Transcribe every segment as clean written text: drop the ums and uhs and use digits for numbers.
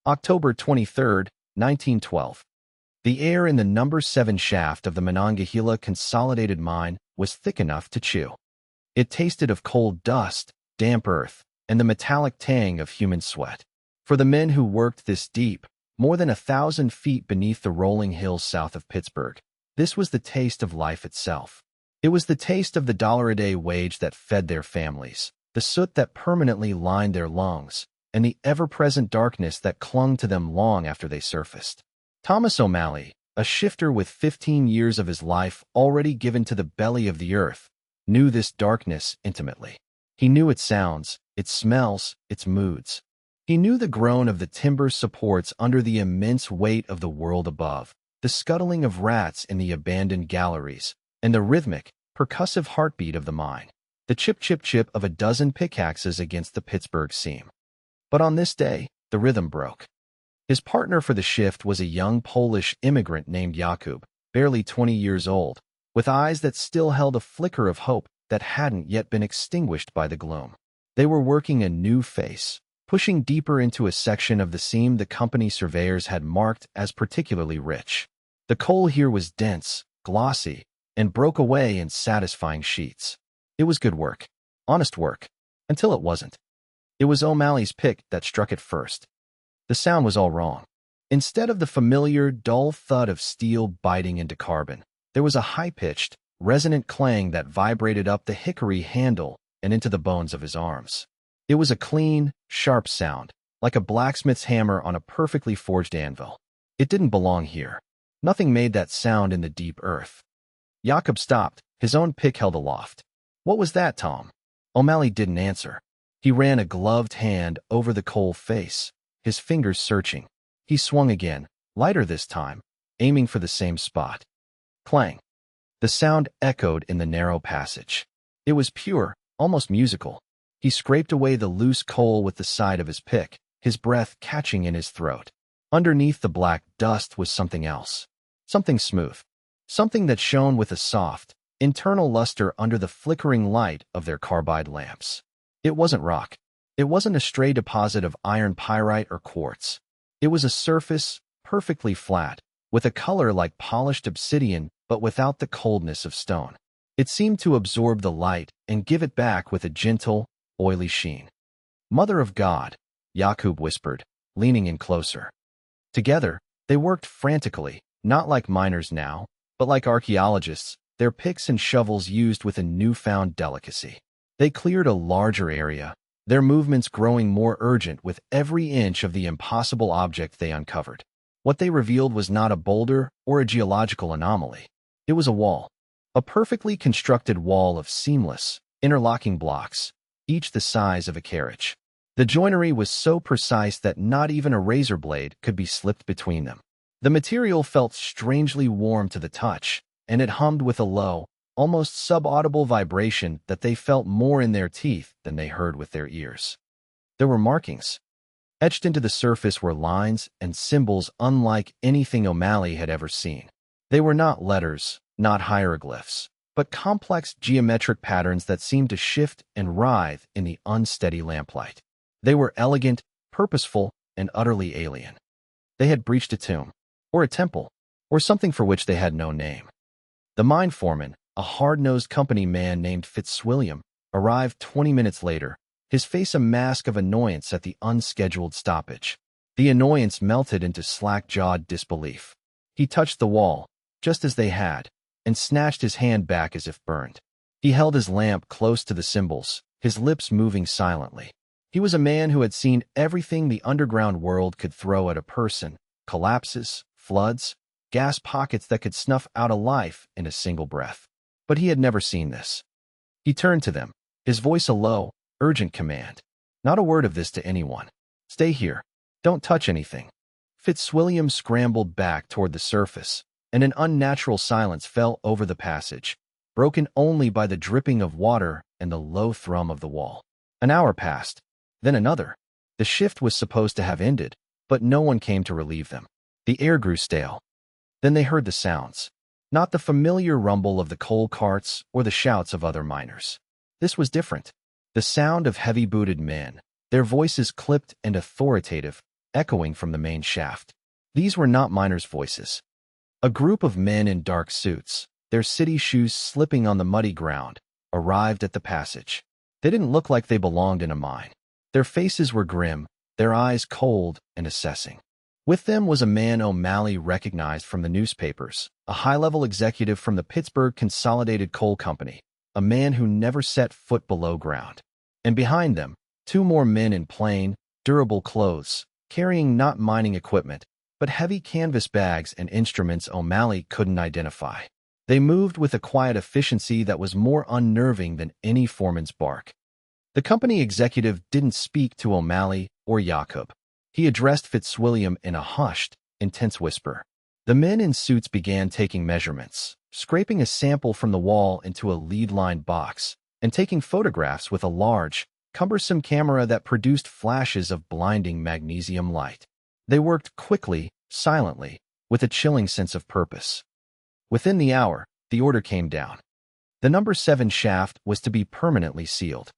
October 23, 1912. The air in the number 7 shaft of the Monongahela Consolidated Mine was thick enough to chew. It tasted of coal dust, damp earth, and the metallic tang of human sweat. For the men who worked this deep, more than 1,000 feet beneath the rolling hills south of Pittsburgh, this was the taste of life itself. It was the taste of the $1-a-day wage that fed their families, the soot that permanently lined their lungs, and the ever-present darkness that clung to them long after they surfaced. Thomas O'Malley, a shifter with 15 years of his life already given to the belly of the earth, knew this darkness intimately. He knew its sounds, its smells, its moods. He knew the groan of the timber supports under the immense weight of the world above, the scuttling of rats in the abandoned galleries, and the rhythmic, percussive heartbeat of the mine, the chip-chip-chip of a dozen pickaxes against the Pittsburgh seam. But on this day, the rhythm broke. His partner for the shift was a young Polish immigrant named Jakub, barely 20 years old, with eyes that still held a flicker of hope that hadn't yet been extinguished by the gloom. They were working a new face, pushing deeper into a section of the seam the company surveyors had marked as particularly rich. The coal here was dense, glossy, and broke away in satisfying sheets. It was good work, honest work, until it wasn't. It was O'Malley's pick that struck it first. The sound was all wrong. Instead of the familiar, dull thud of steel biting into carbon, there was a high-pitched, resonant clang that vibrated up the hickory handle and into the bones of his arms. It was a clean, sharp sound, like a blacksmith's hammer on a perfectly forged anvil. It didn't belong here. Nothing made that sound in the deep earth. Jakub stopped, his own pick held aloft. "What was that, Tom?" O'Malley didn't answer. He ran a gloved hand over the coal face, his fingers searching. He swung again, lighter this time, aiming for the same spot. Clang. The sound echoed in the narrow passage. It was pure, almost musical. He scraped away the loose coal with the side of his pick, his breath catching in his throat. Underneath the black dust was something else. Something smooth. Something that shone with a soft, internal luster under the flickering light of their carbide lamps. It wasn't rock. It wasn't a stray deposit of iron pyrite or quartz. It was a surface, perfectly flat, with a color like polished obsidian but without the coldness of stone. It seemed to absorb the light and give it back with a gentle, oily sheen. "Mother of God," Jakub whispered, leaning in closer. Together, they worked frantically, not like miners now, but like archaeologists, their picks and shovels used with a newfound delicacy. They cleared a larger area, their movements growing more urgent with every inch of the impossible object they uncovered. What they revealed was not a boulder or a geological anomaly. It was a wall. A perfectly constructed wall of seamless, interlocking blocks, each the size of a carriage. The joinery was so precise that not even a razor blade could be slipped between them. The material felt strangely warm to the touch, and it hummed with a low, almost subaudible vibration that they felt more in their teeth than they heard with their ears. There were markings. Etched into the surface were lines and symbols unlike anything O'Malley had ever seen. They were not letters, not hieroglyphs, but complex geometric patterns that seemed to shift and writhe in the unsteady lamplight. They were elegant, purposeful, and utterly alien. They had breached a tomb, or a temple, or something for which they had no name. The mine foreman, a hard-nosed company man named Fitzwilliam, arrived 20 minutes later, his face a mask of annoyance at the unscheduled stoppage. The annoyance melted into slack-jawed disbelief. He touched the wall, just as they had, and snatched his hand back as if burned. He held his lamp close to the symbols, his lips moving silently. He was a man who had seen everything the underground world could throw at a person: collapses, floods, gas pockets that could snuff out a life in a single breath. But he had never seen this. He turned to them, his voice a low, urgent command. "Not a word of this to anyone. Stay here. Don't touch anything." Fitzwilliam scrambled back toward the surface, and an unnatural silence fell over the passage, broken only by the dripping of water and the low thrum of the wall. An hour passed, then another. The shift was supposed to have ended, but no one came to relieve them. The air grew stale. Then they heard the sounds. Not the familiar rumble of the coal carts or the shouts of other miners. This was different. The sound of heavy-booted men, their voices clipped and authoritative, echoing from the main shaft. These were not miners' voices. A group of men in dark suits, their city shoes slipping on the muddy ground, arrived at the passage. They didn't look like they belonged in a mine. Their faces were grim, their eyes cold and assessing. With them was a man O'Malley recognized from the newspapers, a high-level executive from the Pittsburgh Consolidated Coal Company, a man who never set foot below ground. And behind them, two more men in plain, durable clothes, carrying not mining equipment, but heavy canvas bags and instruments O'Malley couldn't identify. They moved with a quiet efficiency that was more unnerving than any foreman's bark. The company executive didn't speak to O'Malley or Jacob. He addressed Fitzwilliam in a hushed, intense whisper. The men in suits began taking measurements, scraping a sample from the wall into a lead-lined box, and taking photographs with a large, cumbersome camera that produced flashes of blinding magnesium light. They worked quickly, silently, with a chilling sense of purpose. Within the hour, the order came down. The number 7 shaft was to be permanently sealed.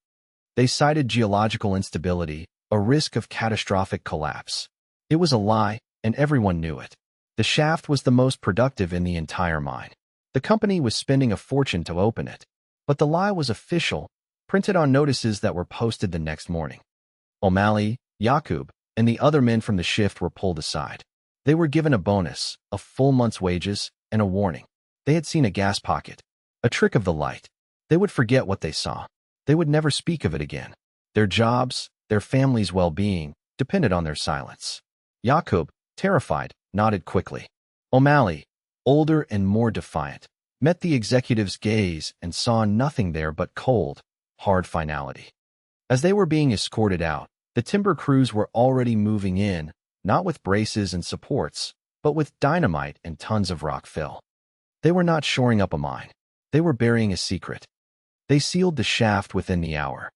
They cited geological instability, a risk of catastrophic collapse. It was a lie, and everyone knew it. The shaft was the most productive in the entire mine. The company was spending a fortune to open it. But the lie was official, printed on notices that were posted the next morning. O'Malley, Jacob, and the other men from the shift were pulled aside. They were given a bonus, a full month's wages, and a warning. They had seen a gas pocket, a trick of the light. They would forget what they saw. They would never speak of it again. Their jobs, their families' well-being, depended on their silence. Jacob, terrified, nodded quickly. O'Malley, older and more defiant, met the executive's gaze and saw nothing there but cold, hard finality. As they were being escorted out, the timber crews were already moving in, not with braces and supports, but with dynamite and tons of rock fill. They were not shoring up a mine. They were burying a secret. They sealed the shaft within the hour.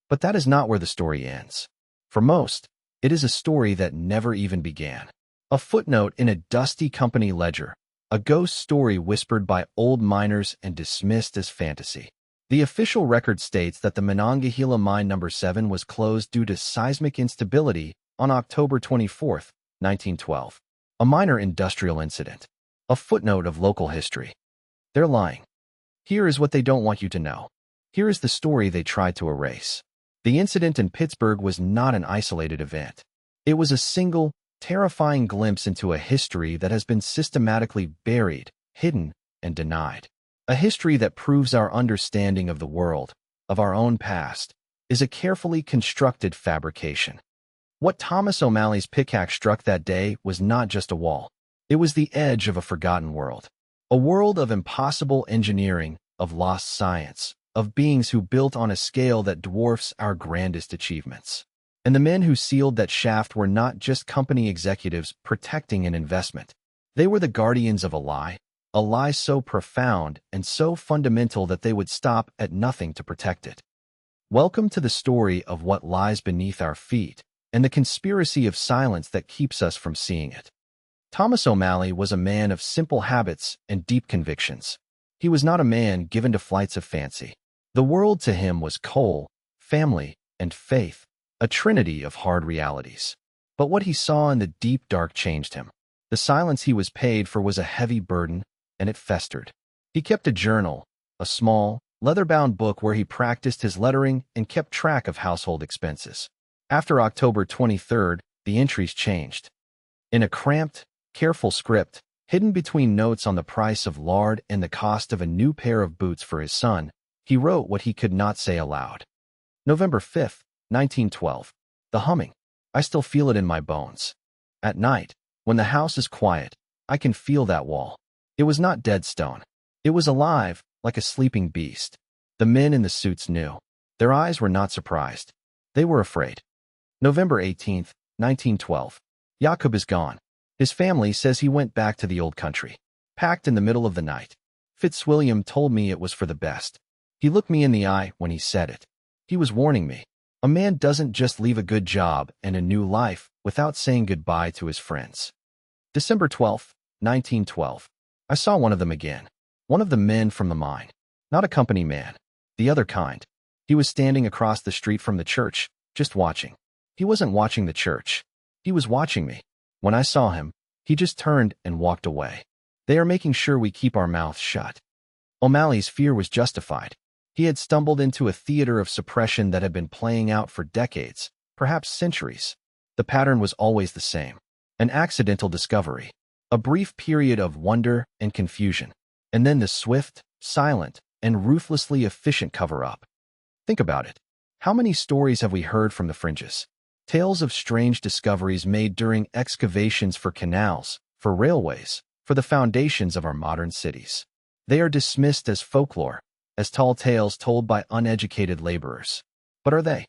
But that is not where the story ends. For most, it is a story that never even began. A footnote in a dusty company ledger, a ghost story whispered by old miners and dismissed as fantasy. The official record states that the Monongahela Mine No. 7 was closed due to seismic instability on October 24, 1912. A minor industrial incident. A footnote of local history. They're lying. Here is what they don't want you to know. Here is the story they tried to erase. The incident in Pittsburgh was not an isolated event. It was a single, terrifying glimpse into a history that has been systematically buried, hidden, and denied. A history that proves our understanding of the world, of our own past, is a carefully constructed fabrication. What Thomas O'Malley's pickaxe struck that day was not just a wall. It was the edge of a forgotten world. A world of impossible engineering, of lost science, of beings who built on a scale that dwarfs our grandest achievements. And the men who sealed that shaft were not just company executives protecting an investment. They were the guardians of a lie so profound and so fundamental that they would stop at nothing to protect it. Welcome to the story of what lies beneath our feet and the conspiracy of silence that keeps us from seeing it. Thomas O'Malley was a man of simple habits and deep convictions. He was not a man given to flights of fancy. The world to him was coal, family, and faith, a trinity of hard realities. But what he saw in the deep dark changed him. The silence he was paid for was a heavy burden, and it festered. He kept a journal, a small, leather-bound book where he practiced his lettering and kept track of household expenses. After October 23rd, the entries changed. In a cramped, careful script, hidden between notes on the price of lard and the cost of a new pair of boots for his son, he wrote what he could not say aloud. November 5th, 1912. The humming. I still feel it in my bones. At night, when the house is quiet, I can feel that wall. It was not dead stone. It was alive, like a sleeping beast. The men in the suits knew. Their eyes were not surprised. They were afraid. November 18th, 1912. Jacob is gone. His family says he went back to the old country. Packed in the middle of the night. Fitzwilliam told me it was for the best. He looked me in the eye when he said it. He was warning me. A man doesn't just leave a good job and a new life without saying goodbye to his friends. December 12th, 1912. I saw one of them again. One of the men from the mine. Not a company man. The other kind. He was standing across the street from the church, just watching. He wasn't watching the church. He was watching me. When I saw him, he just turned and walked away. They are making sure we keep our mouths shut. O'Malley's fear was justified. He had stumbled into a theater of suppression that had been playing out for decades, perhaps centuries. The pattern was always the same. An accidental discovery. A brief period of wonder and confusion. And then the swift, silent, and ruthlessly efficient cover-up. Think about it. How many stories have we heard from the fringes? Tales of strange discoveries made during excavations for canals, for railways, for the foundations of our modern cities. They are dismissed as folklore, as tall tales told by uneducated laborers. But are they?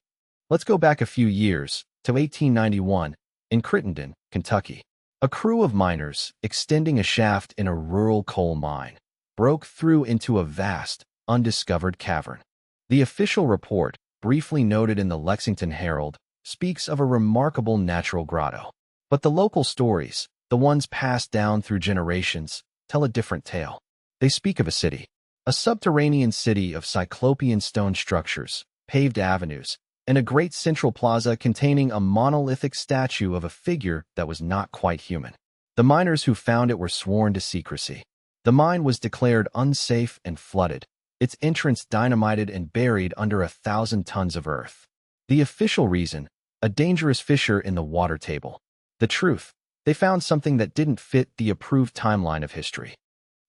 Let's go back a few years, to 1891, in Crittenden, Kentucky. A crew of miners, extending a shaft in a rural coal mine, broke through into a vast, undiscovered cavern. The official report, briefly noted in the Lexington Herald, speaks of a remarkable natural grotto. But the local stories, the ones passed down through generations, tell a different tale. They speak of a city. A subterranean city of cyclopean stone structures, paved avenues, and a great central plaza containing a monolithic statue of a figure that was not quite human. The miners who found it were sworn to secrecy. The mine was declared unsafe and flooded, its entrance dynamited and buried under 1,000 tons of earth. The official reason, a dangerous fissure in the water table. The truth, they found something that didn't fit the approved timeline of history.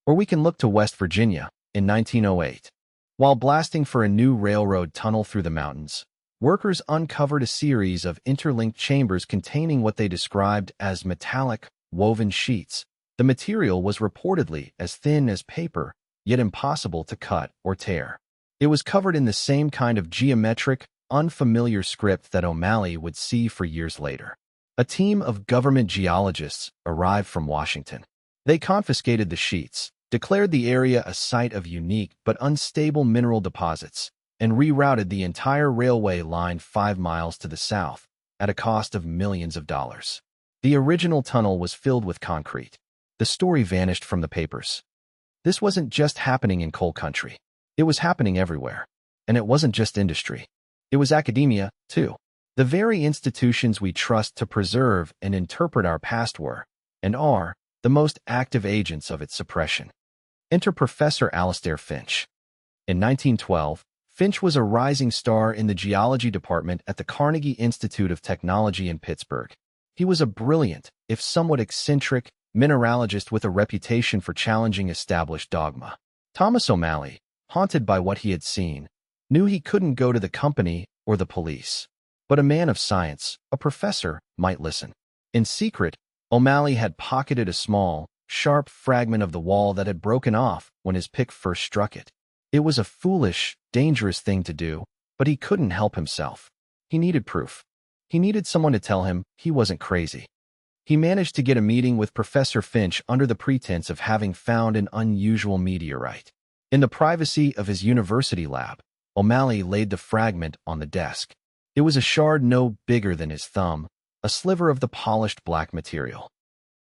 Or we can look to West Virginia, in 1908. While blasting for a new railroad tunnel through the mountains, workers uncovered a series of interlinked chambers containing what they described as metallic, woven sheets. The material was reportedly as thin as paper, yet impossible to cut or tear. It was covered in the same kind of geometric, unfamiliar script that O'Malley would see for years later. A team of government geologists arrived from Washington. They confiscated the sheets, declared the area a site of unique but unstable mineral deposits, and rerouted the entire railway line 5 miles to the south, at a cost of millions of dollars. The original tunnel was filled with concrete. The story vanished from the papers. This wasn't just happening in coal country. It was happening everywhere. And it wasn't just industry. It was academia, too. The very institutions we trust to preserve and interpret our past were, and are, the most active agents of its suppression. Enter Professor Alastair Finch. In 1912, Finch was a rising star in the geology department at the Carnegie Institute of Technology in Pittsburgh. He was a brilliant, if somewhat eccentric, mineralogist with a reputation for challenging established dogma. Thomas O'Malley, haunted by what he had seen, knew he couldn't go to the company or the police. But a man of science, a professor, might listen. In secret, O'Malley had pocketed a small, sharp fragment of the wall that had broken off when his pick first struck it. It was a foolish, dangerous thing to do, but he couldn't help himself. He needed proof. He needed someone to tell him he wasn't crazy. He managed to get a meeting with Professor Finch under the pretense of having found an unusual meteorite. In the privacy of his university lab, O'Malley laid the fragment on the desk. It was a shard no bigger than his thumb, a sliver of the polished black material.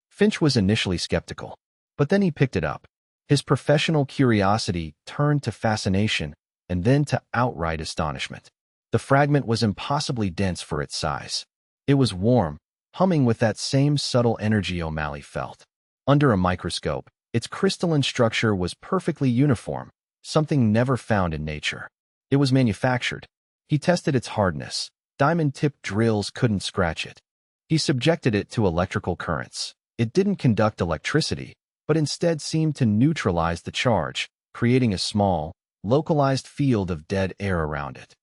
Finch was initially skeptical, but then he picked it up. His professional curiosity turned to fascination and then to outright astonishment. The fragment was impossibly dense for its size. It was warm, humming with that same subtle energy O'Malley felt. Under a microscope, its crystalline structure was perfectly uniform, something never found in nature. It was manufactured. He tested its hardness. Diamond-tipped drills couldn't scratch it. He subjected it to electrical currents. It didn't conduct electricity, but instead seemed to neutralize the charge, creating a small, localized field of dead air around it.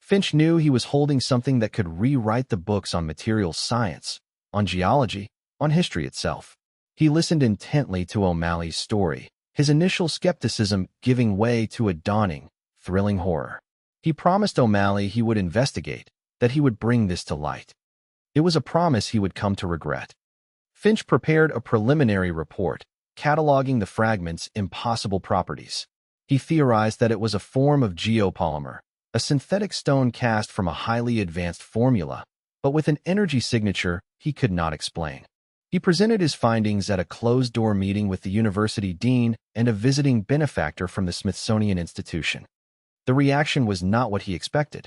Finch knew he was holding something that could rewrite the books on materials science, on geology, on history itself. He listened intently to O'Malley's story, his initial skepticism giving way to a dawning, thrilling horror. He promised O'Malley he would investigate, that he would bring this to light. It was a promise he would come to regret. Finch prepared a preliminary report, cataloging the fragment's impossible properties. He theorized that it was a form of geopolymer, a synthetic stone cast from a highly advanced formula, but with an energy signature he could not explain. He presented his findings at a closed-door meeting with the university dean and a visiting benefactor from the Smithsonian Institution. The reaction was not what he expected.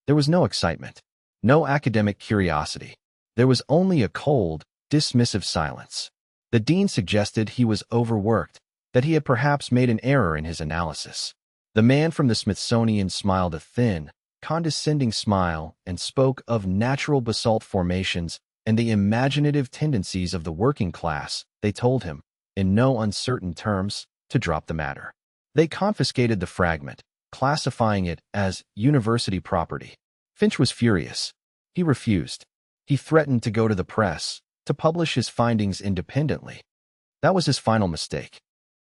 There was no excitement, no academic curiosity. There was only a cold, dismissive silence. The dean suggested he was overworked, that he had perhaps made an error in his analysis. The man from the Smithsonian smiled a thin, condescending smile and spoke of natural basalt formations and the imaginative tendencies of the working class. They told him, in no uncertain terms, to drop the matter. They confiscated the fragment, classifying it as university property. Finch was furious. He refused. He threatened to go to the press, to publish his findings independently. That was his final mistake.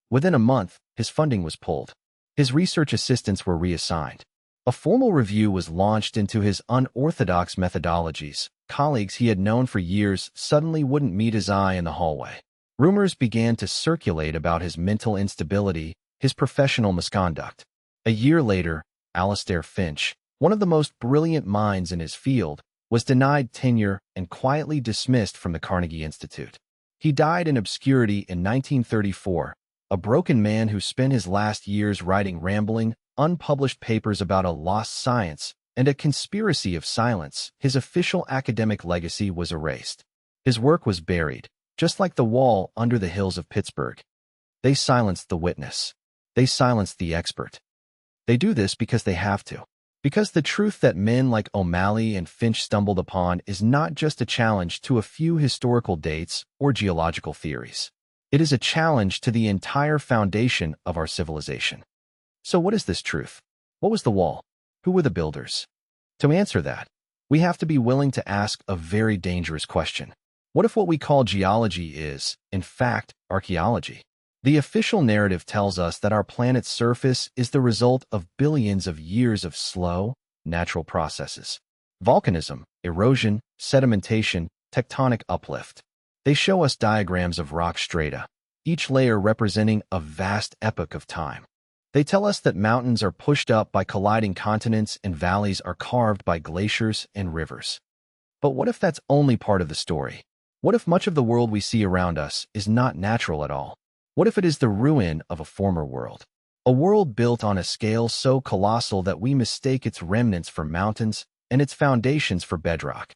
Within a month, his funding was pulled. His research assistants were reassigned. A formal review was launched into his unorthodox methodologies. Colleagues he had known for years suddenly wouldn't meet his eye in the hallway. Rumors began to circulate about his mental instability, his professional misconduct. A year later, Alastair Finch, one of the most brilliant minds in his field, was denied tenure and quietly dismissed from the Carnegie Institute. He died in obscurity in 1934, a broken man who spent his last years writing rambling, unpublished papers about a lost science and a conspiracy of silence. His official academic legacy was erased. His work was buried, just like the wall under the hills of Pittsburgh. They silenced the witness. They silenced the expert. They do this because they have to. Because the truth that men like O'Malley and Finch stumbled upon is not just a challenge to a few historical dates or geological theories. It is a challenge to the entire foundation of our civilization. So what is this truth? What was the wall? Who were the builders? To answer that, we have to be willing to ask a very dangerous question. What if what we call geology is, in fact, archaeology? The official narrative tells us that our planet's surface is the result of billions of years of slow, natural processes. Volcanism, erosion, sedimentation, tectonic uplift. They show us diagrams of rock strata, each layer representing a vast epoch of time. They tell us that mountains are pushed up by colliding continents and valleys are carved by glaciers and rivers. But what if that's only part of the story? What if much of the world we see around us is not natural at all? What if it is the ruin of a former world? A world built on a scale so colossal that we mistake its remnants for mountains and its foundations for bedrock.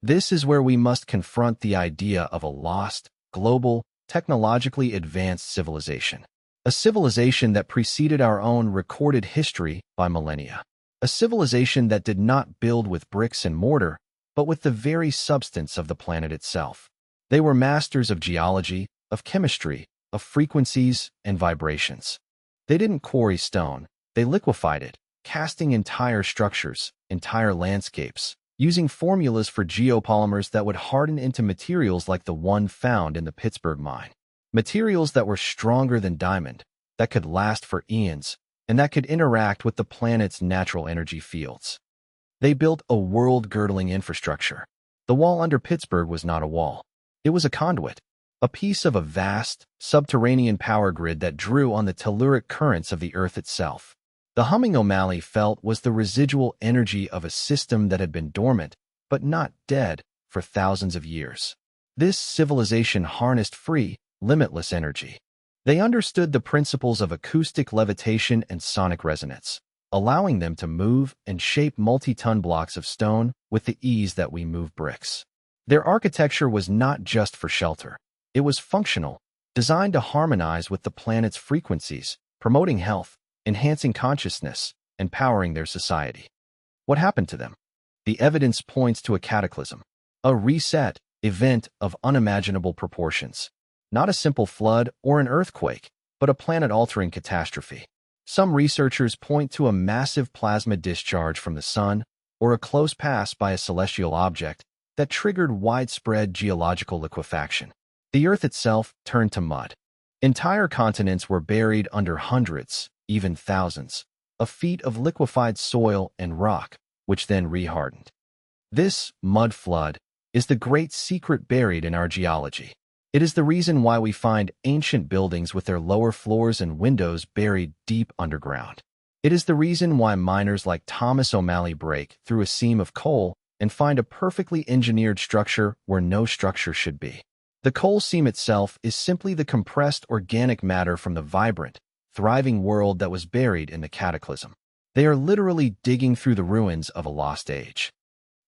This is where we must confront the idea of a lost, global, technologically advanced civilization. A civilization that preceded our own recorded history by millennia. A civilization that did not build with bricks and mortar, but with the very substance of the planet itself. They were masters of geology, of chemistry, of frequencies and vibrations. They didn't quarry stone, they liquefied it, casting entire structures, entire landscapes, using formulas for geopolymers that would harden into materials like the one found in the Pittsburgh mine. Materials that were stronger than diamond, that could last for eons, and that could interact with the planet's natural energy fields. They built a world-girdling infrastructure. The wall under Pittsburgh was not a wall. It was a conduit, a piece of a vast, subterranean power grid that drew on the telluric currents of the Earth itself. The humming O'Malley felt was the residual energy of a system that had been dormant, but not dead, for thousands of years. This civilization harnessed free, limitless energy. They understood the principles of acoustic levitation and sonic resonance, allowing them to move and shape multi-ton blocks of stone with the ease that we move bricks. Their architecture was not just for shelter. It was functional, designed to harmonize with the planet's frequencies, promoting health, enhancing consciousness, and powering their society. What happened to them? The evidence points to a cataclysm, a reset event of unimaginable proportions. Not a simple flood or an earthquake, but a planet-altering catastrophe. Some researchers point to a massive plasma discharge from the sun or a close pass by a celestial object that triggered widespread geological liquefaction. The Earth itself turned to mud. Entire continents were buried under hundreds, even thousands, of feet of liquefied soil and rock, which then rehardened. This mud flood is the great secret buried in our geology. It is the reason why we find ancient buildings with their lower floors and windows buried deep underground. It is the reason why miners like Thomas O'Malley break through a seam of coal and find a perfectly engineered structure where no structure should be. The coal seam itself is simply the compressed organic matter from the vibrant, thriving world that was buried in the cataclysm. They are literally digging through the ruins of a lost age.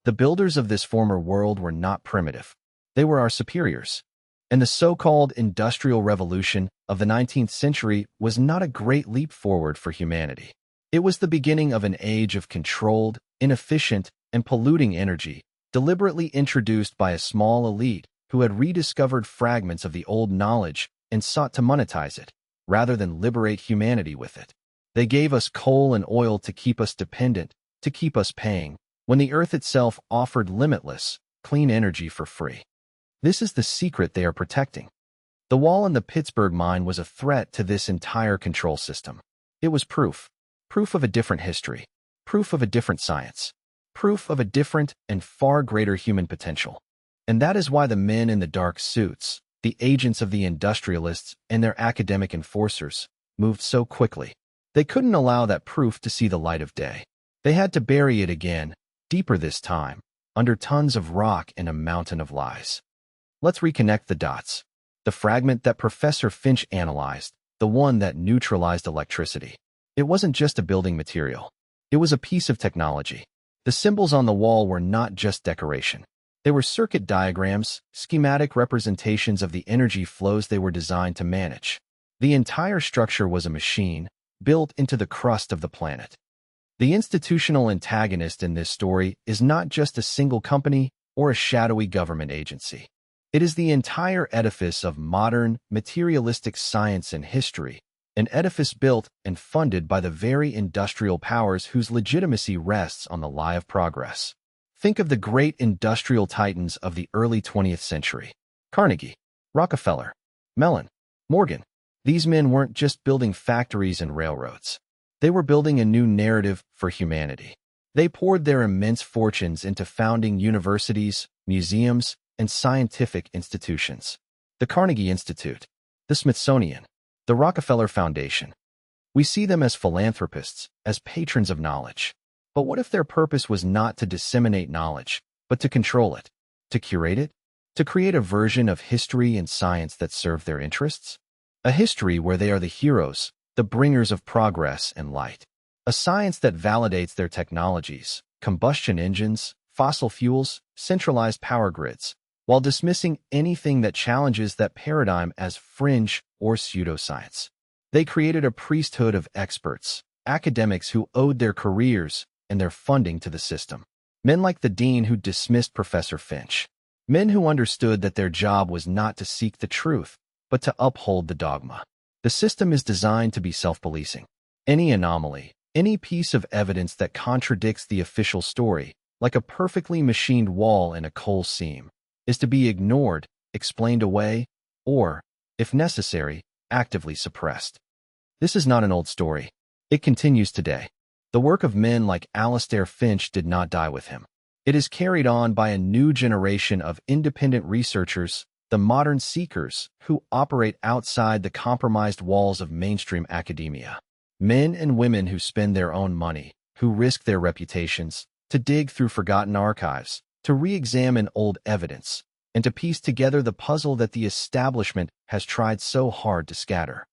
The builders of this former world were not primitive. They were our superiors. And the so-called Industrial Revolution of the 19th century was not a great leap forward for humanity. It was the beginning of an age of controlled, inefficient, and polluting energy, deliberately introduced by a small elite who had rediscovered fragments of the old knowledge and sought to monetize it, rather than liberate humanity with it. They gave us coal and oil to keep us dependent, to keep us paying, when the earth itself offered limitless, clean energy for free. This is the secret they are protecting. The wall in the Pittsburgh mine was a threat to this entire control system. It was proof of a different history, proof of a different science, proof of a different and far greater human potential. And that is why the men in the dark suits, the agents of the industrialists and their academic enforcers, moved so quickly. They couldn't allow that proof to see the light of day. They had to bury it again, deeper this time, under tons of rock and a mountain of lies. Let's reconnect the dots. The fragment that Professor Finch analyzed, the one that neutralized electricity. It wasn't just a building material. It was a piece of technology. The symbols on the wall were not just decoration. They were circuit diagrams, schematic representations of the energy flows they were designed to manage. The entire structure was a machine, built into the crust of the planet. The institutional antagonist in this story is not just a single company or a shadowy government agency. It is the entire edifice of modern, materialistic science and history, an edifice built and funded by the very industrial powers whose legitimacy rests on the lie of progress. Think of the great industrial titans of the early 20th century. Carnegie, Rockefeller, Mellon, Morgan. These men weren't just building factories and railroads. They were building a new narrative for humanity. They poured their immense fortunes into founding universities, museums, and scientific institutions. The Carnegie Institute, the Smithsonian, the Rockefeller Foundation. We see them as philanthropists, as patrons of knowledge. But what if their purpose was not to disseminate knowledge, but to control it, to curate it, to create a version of history and science that served their interests? A history where they are the heroes, the bringers of progress and light. A science that validates their technologies, combustion engines, fossil fuels, centralized power grids, while dismissing anything that challenges that paradigm as fringe or pseudoscience. They created a priesthood of experts, academics who owed their careers and their funding to the system. Men like the dean who dismissed Professor Finch. Men who understood that their job was not to seek the truth, but to uphold the dogma. The system is designed to be self-policing. Any anomaly, any piece of evidence that contradicts the official story, like a perfectly machined wall in a coal seam, is to be ignored, explained away, or, if necessary, actively suppressed. This is not an old story. It continues today. The work of men like Alastair Finch did not die with him. It is carried on by a new generation of independent researchers, the modern seekers, who operate outside the compromised walls of mainstream academia. Men and women who spend their own money, who risk their reputations, to dig through forgotten archives, to re-examine old evidence, and to piece together the puzzle that the establishment has tried so hard to scatter.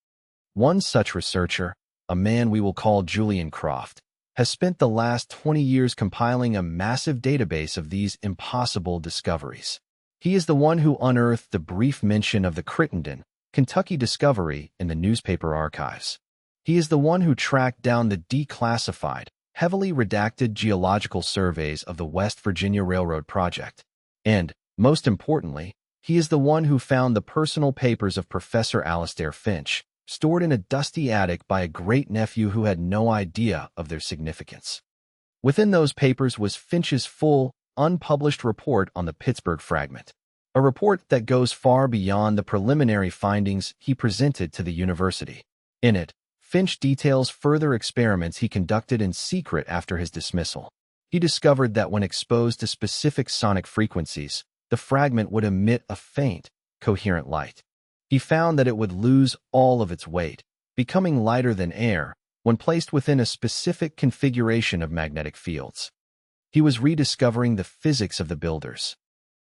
One such researcher, a man we will call Julian Croft, has spent the last 20 years compiling a massive database of these impossible discoveries. He is the one who unearthed the brief mention of the Crittenden, Kentucky discovery in the newspaper archives. He is the one who tracked down the declassified, heavily redacted geological surveys of the West Virginia Railroad project. And, most importantly, he is the one who found the personal papers of Professor Alastair Finch, stored in a dusty attic by a great-nephew who had no idea of their significance. Within those papers was Finch's full, unpublished report on the Pittsburgh fragment, a report that goes far beyond the preliminary findings he presented to the university. In it, Finch details further experiments he conducted in secret after his dismissal. He discovered that when exposed to specific sonic frequencies, the fragment would emit a faint, coherent light. He found that it would lose all of its weight, becoming lighter than air, when placed within a specific configuration of magnetic fields. He was rediscovering the physics of the builders.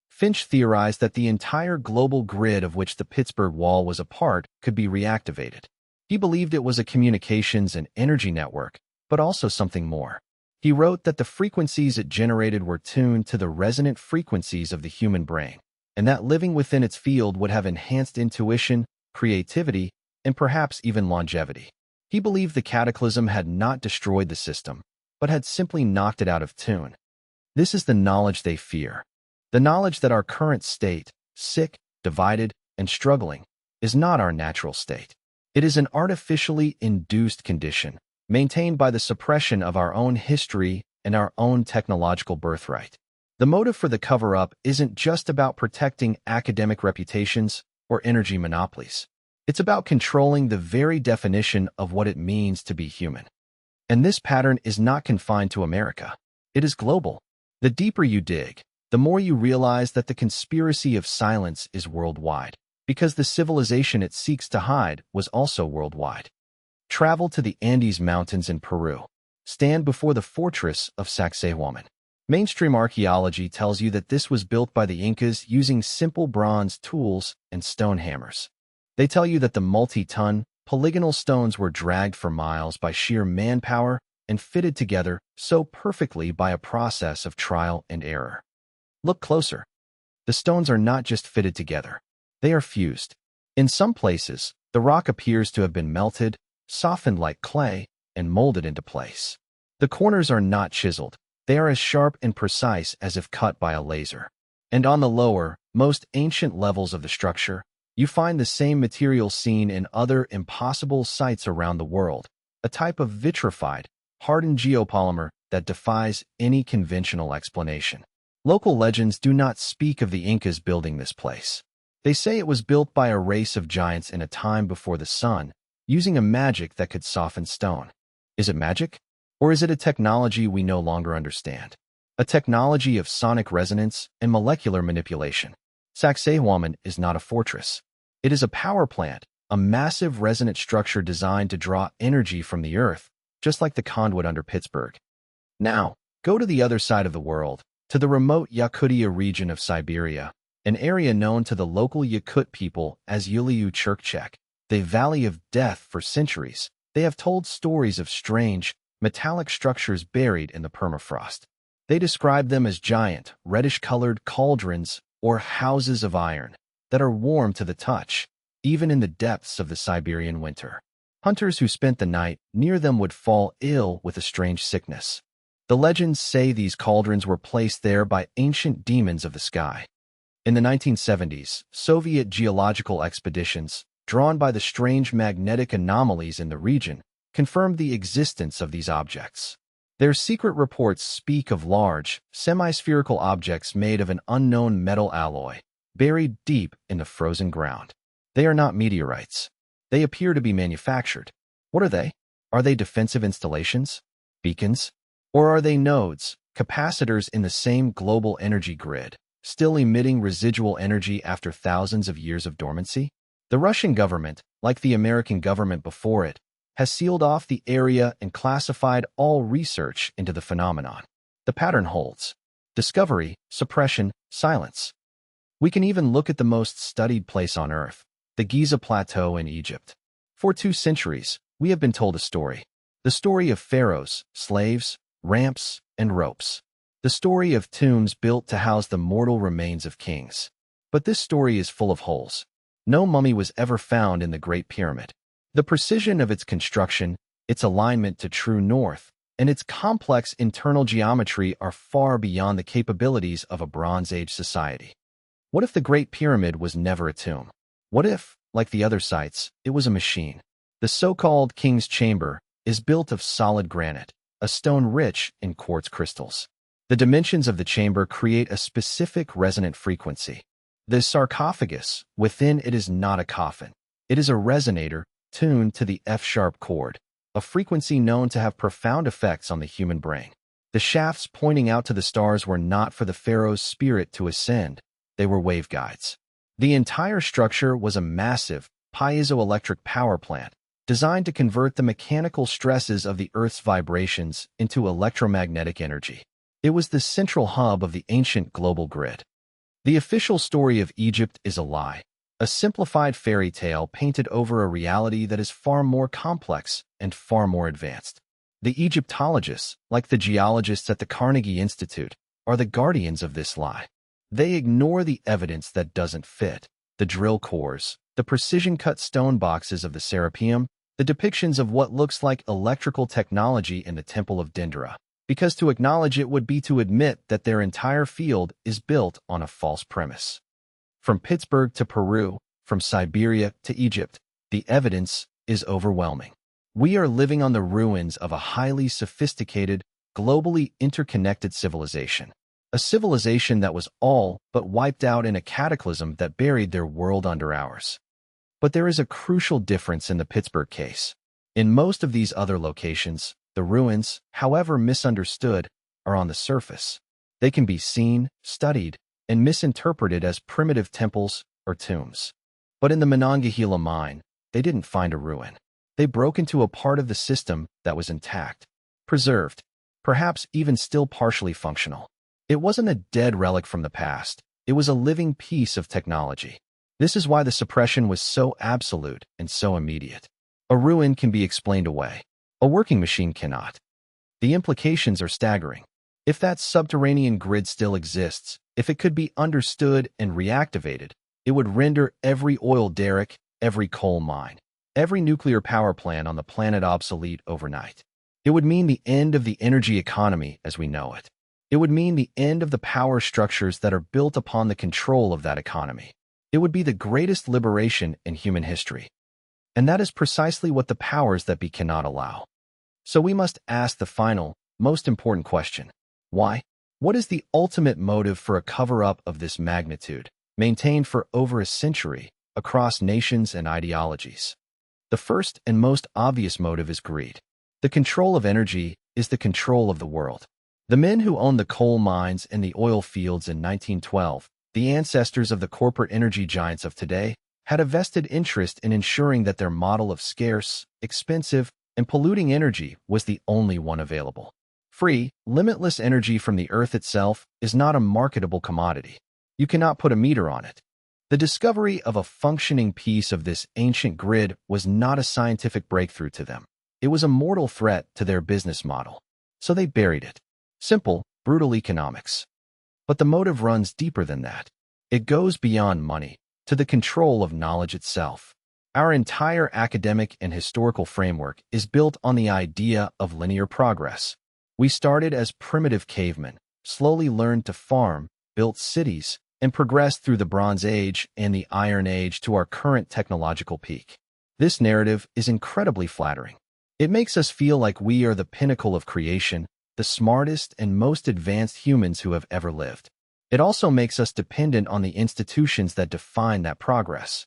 Finch theorized that the entire global grid of which the Pittsburgh Wall was a part could be reactivated. He believed it was a communications and energy network, but also something more. He wrote that the frequencies it generated were tuned to the resonant frequencies of the human brain, and that living within its field would have enhanced intuition, creativity, and perhaps even longevity. He believed the cataclysm had not destroyed the system, but had simply knocked it out of tune. This is the knowledge they fear. The knowledge that our current state, sick, divided, and struggling, is not our natural state. It is an artificially induced condition, maintained by the suppression of our own history and our own technological birthright. The motive for the cover-up isn't just about protecting academic reputations or energy monopolies. It's about controlling the very definition of what it means to be human. And this pattern is not confined to America. It is global. The deeper you dig, the more you realize that the conspiracy of silence is worldwide, because the civilization it seeks to hide was also worldwide. Travel to the Andes Mountains in Peru. Stand before the fortress of Sacsayhuaman. Mainstream archaeology tells you that this was built by the Incas using simple bronze tools and stone hammers. They tell you that the multi-ton, polygonal stones were dragged for miles by sheer manpower and fitted together so perfectly by a process of trial and error. Look closer. The stones are not just fitted together. They are fused. In some places, the rock appears to have been melted, softened like clay, and molded into place. The corners are not chiseled. They are as sharp and precise as if cut by a laser. And on the lower, most ancient levels of the structure, you find the same material seen in other impossible sites around the world, a type of vitrified, hardened geopolymer that defies any conventional explanation. Local legends do not speak of the Incas building this place. They say it was built by a race of giants in a time before the sun, using a magic that could soften stone. Is it magic? Or is it a technology we no longer understand? A technology of sonic resonance and molecular manipulation. Sacsayhuaman is not a fortress. It is a power plant, a massive resonant structure designed to draw energy from the earth, just like the conduit under Pittsburgh. Now, go to the other side of the world, to the remote Yakutia region of Siberia, an area known to the local Yakut people as Yuliu Churkchek, the Valley of Death. For centuries, they have told stories of strange, metallic structures buried in the permafrost. They describe them as giant, reddish-colored cauldrons or houses of iron that are warm to the touch, even in the depths of the Siberian winter. Hunters who spent the night near them would fall ill with a strange sickness. The legends say these cauldrons were placed there by ancient demons of the sky. In the 1970s, Soviet geological expeditions, drawn by the strange magnetic anomalies in the region, confirmed the existence of these objects. Their secret reports speak of large, semi-spherical objects made of an unknown metal alloy, buried deep in the frozen ground. They are not meteorites. They appear to be manufactured. What are they? Are they defensive installations? Beacons? Or are they nodes, capacitors in the same global energy grid, still emitting residual energy after thousands of years of dormancy? The Russian government, like the American government before it, has sealed off the area and classified all research into the phenomenon. The pattern holds: discovery, suppression, silence. We can even look at the most studied place on Earth, the Giza Plateau in Egypt. For 2 centuries, we have been told a story. The story of pharaohs, slaves, ramps, and ropes. The story of tombs built to house the mortal remains of kings. But this story is full of holes. No mummy was ever found in the Great Pyramid. The precision of its construction, its alignment to true north, and its complex internal geometry are far beyond the capabilities of a Bronze Age society. What if the Great Pyramid was never a tomb? What if, like the other sites, it was a machine? The so-called King's Chamber is built of solid granite, a stone rich in quartz crystals. The dimensions of the chamber create a specific resonant frequency. The sarcophagus within it is not a coffin. It is a resonator tuned to the F-sharp chord, a frequency known to have profound effects on the human brain. The shafts pointing out to the stars were not for the pharaoh's spirit to ascend. They were waveguides. The entire structure was a massive, piezoelectric power plant designed to convert the mechanical stresses of the Earth's vibrations into electromagnetic energy. It was the central hub of the ancient global grid. The official story of Egypt is a lie, a simplified fairy tale painted over a reality that is far more complex and far more advanced. The Egyptologists, like the geologists at the Carnegie Institute, are the guardians of this lie. They ignore the evidence that doesn't fit: the drill cores, the precision-cut stone boxes of the Serapeum, the depictions of what looks like electrical technology in the Temple of Dendera, because to acknowledge it would be to admit that their entire field is built on a false premise. From Pittsburgh to Peru, from Siberia to Egypt, the evidence is overwhelming. We are living on the ruins of a highly sophisticated, globally interconnected civilization. A civilization that was all but wiped out in a cataclysm that buried their world under ours. But there is a crucial difference in the Pittsburgh case. In most of these other locations, the ruins, however misunderstood, are on the surface. They can be seen, studied, and misinterpreted as primitive temples or tombs. But in the Monongahela mine, they didn't find a ruin. They broke into a part of the system that was intact, preserved, perhaps even still partially functional. It wasn't a dead relic from the past. It was a living piece of technology. This is why the suppression was so absolute and so immediate. A ruin can be explained away. A working machine cannot. The implications are staggering. If that subterranean grid still exists, if it could be understood and reactivated, it would render every oil derrick, every coal mine, every nuclear power plant on the planet obsolete overnight. It would mean the end of the energy economy as we know it. It would mean the end of the power structures that are built upon the control of that economy. It would be the greatest liberation in human history. And that is precisely what the powers that be cannot allow. So we must ask the final, most important question. Why? What is the ultimate motive for a cover-up of this magnitude, maintained for over a century, across nations and ideologies? The first and most obvious motive is greed. The control of energy is the control of the world. The men who owned the coal mines and the oil fields in 1912, the ancestors of the corporate energy giants of today, had a vested interest in ensuring that their model of scarce, expensive, and polluting energy was the only one available. Free, limitless energy from the earth itself is not a marketable commodity. You cannot put a meter on it. The discovery of a functioning piece of this ancient grid was not a scientific breakthrough to them. It was a mortal threat to their business model. So they buried it. Simple, brutal economics. But the motive runs deeper than that. It goes beyond money, to the control of knowledge itself. Our entire academic and historical framework is built on the idea of linear progress. We started as primitive cavemen, slowly learned to farm, built cities, and progressed through the Bronze Age and the Iron Age to our current technological peak. This narrative is incredibly flattering. It makes us feel like we are the pinnacle of creation, the smartest and most advanced humans who have ever lived. It also makes us dependent on the institutions that define that progress.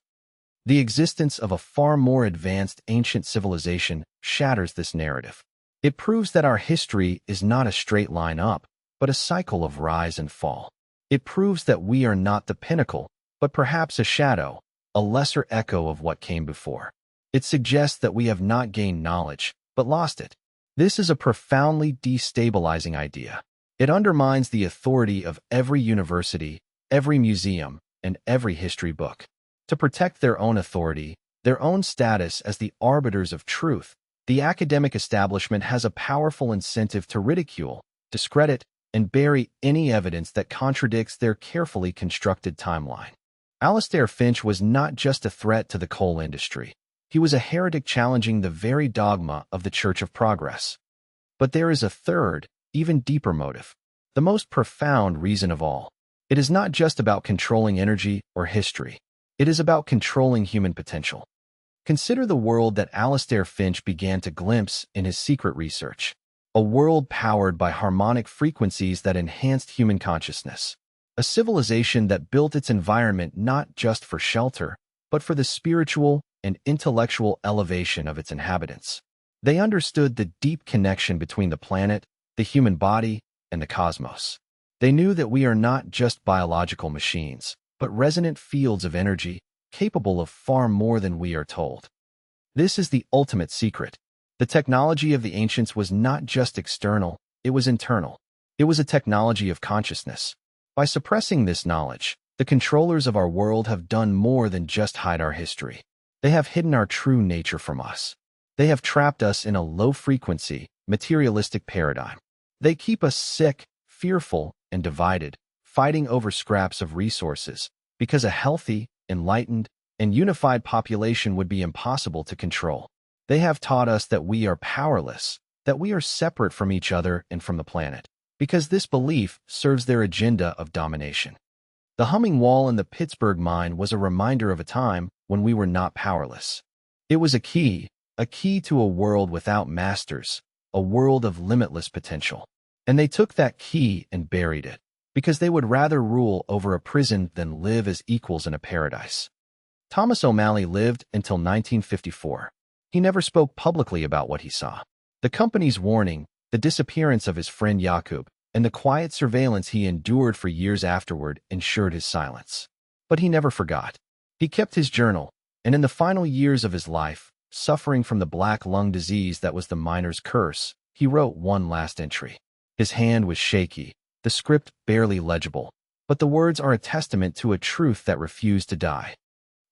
The existence of a far more advanced ancient civilization shatters this narrative. It proves that our history is not a straight line up, but a cycle of rise and fall. It proves that we are not the pinnacle, but perhaps a shadow, a lesser echo of what came before. It suggests that we have not gained knowledge, but lost it. This is a profoundly destabilizing idea. It undermines the authority of every university, every museum, and every history book. To protect their own authority, their own status as the arbiters of truth, the academic establishment has a powerful incentive to ridicule, discredit, and bury any evidence that contradicts their carefully constructed timeline. Alastair Finch was not just a threat to the coal industry. He was a heretic challenging the very dogma of the Church of Progress. But there is a third, even deeper motive, the most profound reason of all. It is not just about controlling energy or history. It is about controlling human potential. Consider the world that Alastair Finch began to glimpse in his secret research. A world powered by harmonic frequencies that enhanced human consciousness. A civilization that built its environment not just for shelter, but for the spiritual and intellectual elevation of its inhabitants. They understood the deep connection between the planet, the human body, and the cosmos. They knew that we are not just biological machines, but resonant fields of energy, capable of far more than we are told. This is the ultimate secret. The technology of the ancients was not just external, it was internal. It was a technology of consciousness. By suppressing this knowledge, the controllers of our world have done more than just hide our history. They have hidden our true nature from us. They have trapped us in a low-frequency, materialistic paradigm. They keep us sick, fearful, and divided, fighting over scraps of resources, because a healthy, enlightened, and unified population would be impossible to control. They have taught us that we are powerless, that we are separate from each other and from the planet, because this belief serves their agenda of domination. The humming wall in the Pittsburgh mine was a reminder of a time when we were not powerless. It was a key to a world without masters, a world of limitless potential. And they took that key and buried it, because they would rather rule over a prison than live as equals in a paradise. Thomas O'Malley lived until 1954. He never spoke publicly about what he saw. The company's warning, the disappearance of his friend Jakub, and the quiet surveillance he endured for years afterward ensured his silence. But he never forgot. He kept his journal, and in the final years of his life, suffering from the black lung disease that was the miner's curse, he wrote one last entry. His hand was shaky, the script barely legible, but the words are a testament to a truth that refused to die.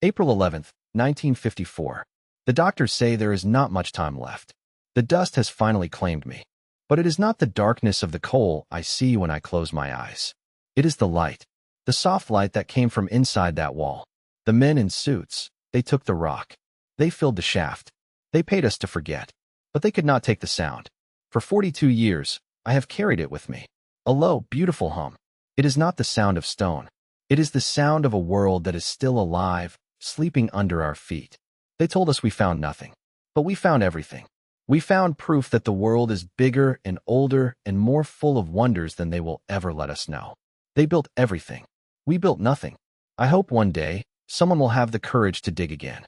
April 11, 1954. The doctors say there is not much time left. The dust has finally claimed me. But it is not the darkness of the coal I see when I close my eyes. It is the light, the soft light that came from inside that wall. The men in suits, they took the rock. They filled the shaft. They paid us to forget. But they could not take the sound. For 42 years, I have carried it with me. A low, beautiful hum. It is not the sound of stone. It is the sound of a world that is still alive, sleeping under our feet. They told us we found nothing. But we found everything. We found proof that the world is bigger and older and more full of wonders than they will ever let us know. They built everything. We built nothing. I hope one day, someone will have the courage to dig again.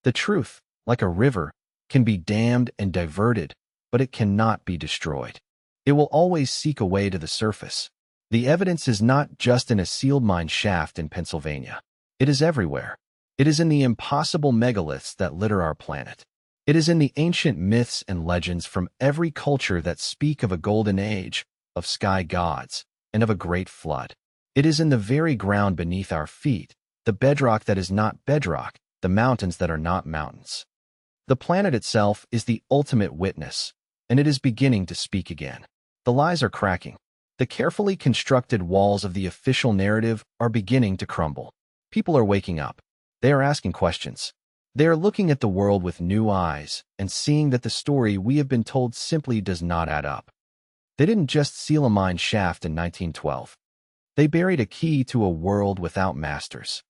The truth, like a river, can be dammed and diverted, but it cannot be destroyed. It will always seek a way to the surface. The evidence is not just in a sealed mine shaft in Pennsylvania. It is everywhere. It is in the impossible megaliths that litter our planet. It is in the ancient myths and legends from every culture that speak of a golden age, of sky gods, and of a great flood. It is in the very ground beneath our feet, the bedrock that is not bedrock, the mountains that are not mountains. The planet itself is the ultimate witness, and it is beginning to speak again. The lies are cracking. The carefully constructed walls of the official narrative are beginning to crumble. People are waking up. They are asking questions. They are looking at the world with new eyes and seeing that the story we have been told simply does not add up. They didn't just seal a mine shaft in 1912. They buried a key to a world without masters.